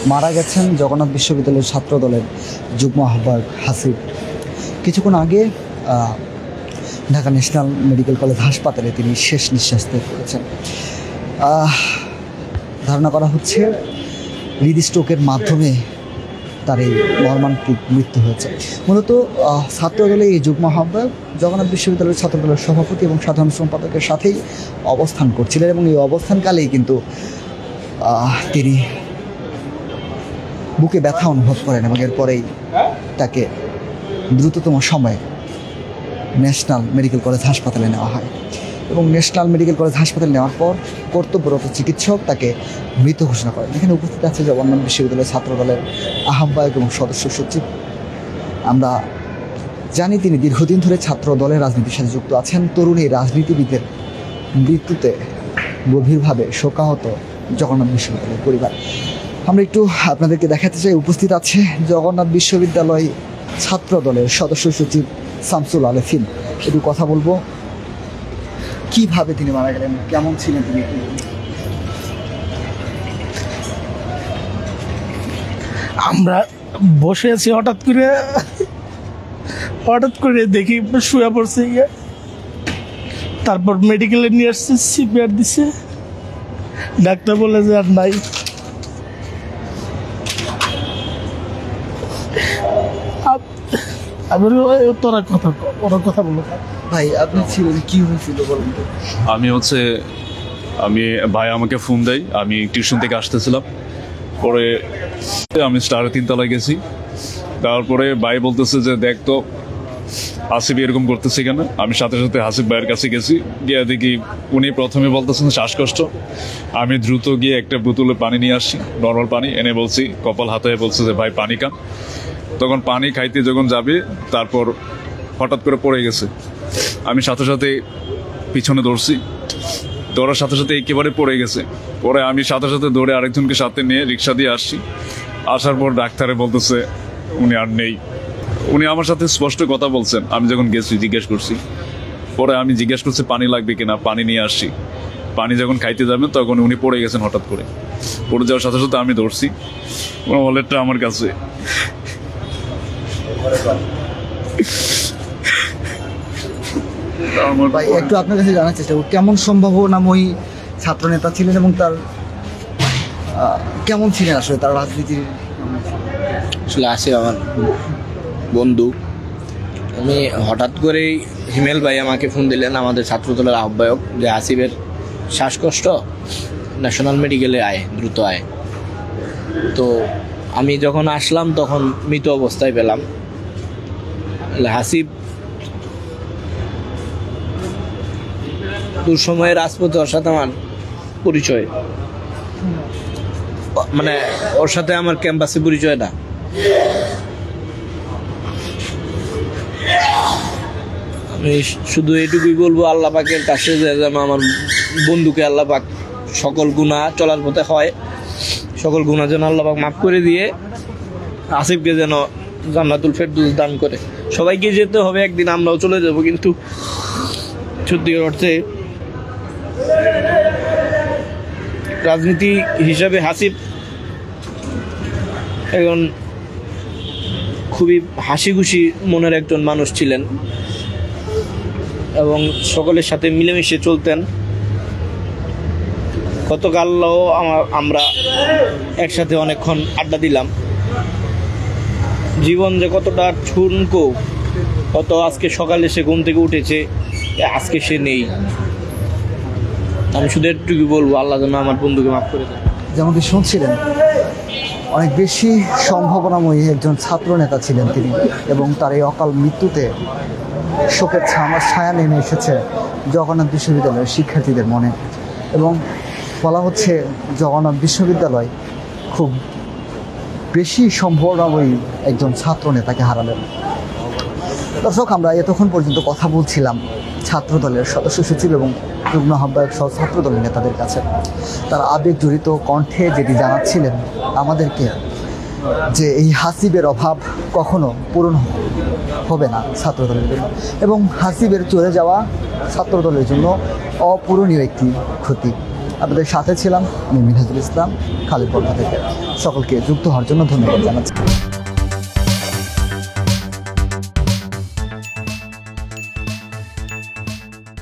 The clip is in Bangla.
মারা গেছেন জগন্নাথ বিশ্ববিদ্যালয়ের ছাত্র দলের যুগ্ম আহ্বায়ক হাসিব। কিছুক্ষণ আগে ঢাকা ন্যাশনাল মেডিকেল কলেজ হাসপাতালে তিনি শেষ নিঃশ্বাস ত্যাগ করেছেন। ধারণা করা হচ্ছে হৃদস্ট্রোকের মাধ্যমে তার এই মর্মান্তিক মৃত্যু হয়েছে। মূলত ছাত্রদলের এই যুগ্ম আহ্বায়ক জগন্নাথ বিশ্ববিদ্যালয়ের ছাত্রদলের সভাপতি এবং সাধারণ সম্পাদকের সাথেই অবস্থান করছিলেন এবং এই অবস্থানকালেই কিন্তু তিনি বুকে ব্যথা অনুভব করেন এবং এরপরেই তাকে দ্রুততম সময়ে ন্যাশনাল মেডিকেল কলেজ হাসপাতালে নেওয়া হয় এবং ন্যাশনাল মেডিকেল কলেজ হাসপাতালে নেওয়ার পর কর্তব্যরত চিকিৎসক তাকে মৃত ঘোষণা করেন। এখানে উপস্থিত আছে জগন্নাথ বিশ্ববিদ্যালয়ের ছাত্রদলের আহ্বায়ক এবং সদস্য সচিব। আমরা জানি তিনি দীর্ঘদিন ধরে ছাত্র দলের রাজনীতির সাথে যুক্ত আছেন। তরুণ এই রাজনীতিবিদের মৃত্যুতে গভীরভাবে শোকাহত জগন্নাথ বিশ্ববিদ্যালয়ের পরিবার। আমরা একটু আপনাদেরকে দেখাতে চাই, উপস্থিত আছে জগন্নাথ বিশ্ববিদ্যালয় ছাত্র দলের সদস্য সচিব শামসুল আলেফিন। একটু কথা বলবো, কিভাবে তিনি মারা গেলেন, কেমন ছিলেন তিনি? আমরা বসে আছি, হঠাৎ করে দেখি শুয়ে পড়ছে। তারপর মেডিকেলে নিয়ে আসছে, সিপিআর দিছে, ডাক্তার বলে যে আর নাই। কথা বলো ভাই, আপনি ছিলেন, কি হয়েছিল বলুন তো? আমি ভাই আমাকে ফোন দেয়, আমি টিউশন থেকে আসতেছিলাম, পরে আমি স্টার 3 তলায় গেছি। তারপরে ভাই বলতেছে যে দেখ তো আসিফ এরকম করতেছে কেন। আমি সাথে সাথে হাসিফ ভাইয়ের কাছে গেছি, গিয়ে দেখি উনি প্রথমে বলতেছেন শ্বাসকষ্ট। আমি দ্রুত গিয়ে একটা বোতলে পানি নিয়ে আসছি, নর্মাল পানি এনে বলছি, কপাল হাতে বলছে যে ভাই পানি খান। তখন পানি খাইতে যখন যাবে, তারপর হঠাৎ করে পড়ে গেছে। আমি সাথে সাথে পিছনে দৌড়ছি, দৌড়ার সাথে সাথে একেবারে পড়ে গেছে। পরে আমি সাথে সাথে দৌড়ে আরেকজনকে সাথে নিয়ে রিক্সা দিয়ে আসছি। আসার পর ডাক্তারে বলতেছে উনি আর নেই। উনি আমার সাথে স্পষ্ট কথা বলছেন। আমি যখন গেছি জিজ্ঞেস করছি, পরে আমি জিজ্ঞেস করছি পানি লাগবে কিনা, পানি নিয়ে আসছি। পানি যখন খাইতে যাবেন তখন উনি পড়ে গেছেন হঠাৎ করে। পড়ে যাওয়ার সাথে সাথে আমি দৌড়ছি, ওয়ালেটটা আমার কাছে। ভাই, একটু আপনার কাছে জানার চেষ্টা করব, কেমন সম্ভাবনাময়ী ছাত্র নেতা ছিলেন এবং তার কেমন ছিলেন আসলে তার রাজনীতির? আসলে আছে আমার বন্ধু। আমি হঠাৎ করেই হিমেল ভাই আমাকে ফোন দিলেন, আমাদের ছাত্রদলের আহ্বায়ক, যে আসিফের শ্বাসকষ্ট, ন্যাশনাল মেডিকেলে আয়, দ্রুত আয়। তো আমি যখন আসলাম তখন মৃত অবস্থায় পেলাম। হাসিব দূর সময়ে রাজপথে ওর সাথে আমার পরিচয়, মানে ওর সাথে আমার ক্যাম্পাসে পরিচয় না। আমি শুধু এইটুকুই বলবো আল্লাহ পাকের কাছে যে যেন আমার বন্ধুকে আল্লাহ পাক সকল গুনাহ চলার পথে হয়, সকল গুনাহ যেন আল্লাহ পাক মাফ করে দিয়ে আসিফকে যেন জান্নাতুল ফেরদৌস দান করে। সবাইকে যেতে হবে একদিন, আমরাও চলে যাব, কিন্তু সত্যিকার অর্থে রাজনীতি হিসাবে হাসিব এখন খুবই হাসি খুশি মনের একজন মানুষ ছিলেন এবং সকলের সাথে মিলেমিশে চলতেন। গতকালও আমরা একসাথে অনেকক্ষণ আড্ডা দিলাম। জীবন যে কতটা ঠুনকো, কত আজকে সকালে সে ঘুম থেকে উঠেছে, আজকে সে নেই। আমি শুধু একটুকু বলবো আল্লাহ যেন আমার বন্ধুকে মাফ করে দেন। যেমনটি শুনছিলেন, অনেক বেশি সম্ভাবনাময়ী একজন ছাত্র নেতা ছিলেন তিনি এবং তার এই অকাল মৃত্যুতে শোকের ছায়া নেমে এসেছে জগন্নাথ বিশ্ববিদ্যালয়ের শিক্ষার্থীদের মনে এবং বলা হচ্ছে জগন্নাথ বিশ্ববিদ্যালয় খুব বেশি সম্ভাবনাময়ী একজন ছাত্র নেতাকে হারালেন। দর্শক, আমরা এতক্ষণ পর্যন্ত কথা বলছিলাম ছাত্রদলের সদস্য সচিব এবং যুগ্ম আহ্বায়ক সহ ছাত্রদলের নেতাদের কাছে। তারা আবেগ জড়িত কণ্ঠে যেটি জানাচ্ছিলেন আমাদেরকে, যে এই হাসিবের অভাব কখনো পূরণ হবে না ছাত্রদলের জন্য এবং হাসিবের চলে যাওয়া ছাত্রদলের জন্য অপূরণীয় একটি ক্ষতি। আপনাদের সাথে ছিলাম আমি মিনহাজুল ইসলাম খালির পক্ষ থেকে। সকলকে যুক্ত হওয়ার জন্য ধন্যবাদ জানাচ্ছি।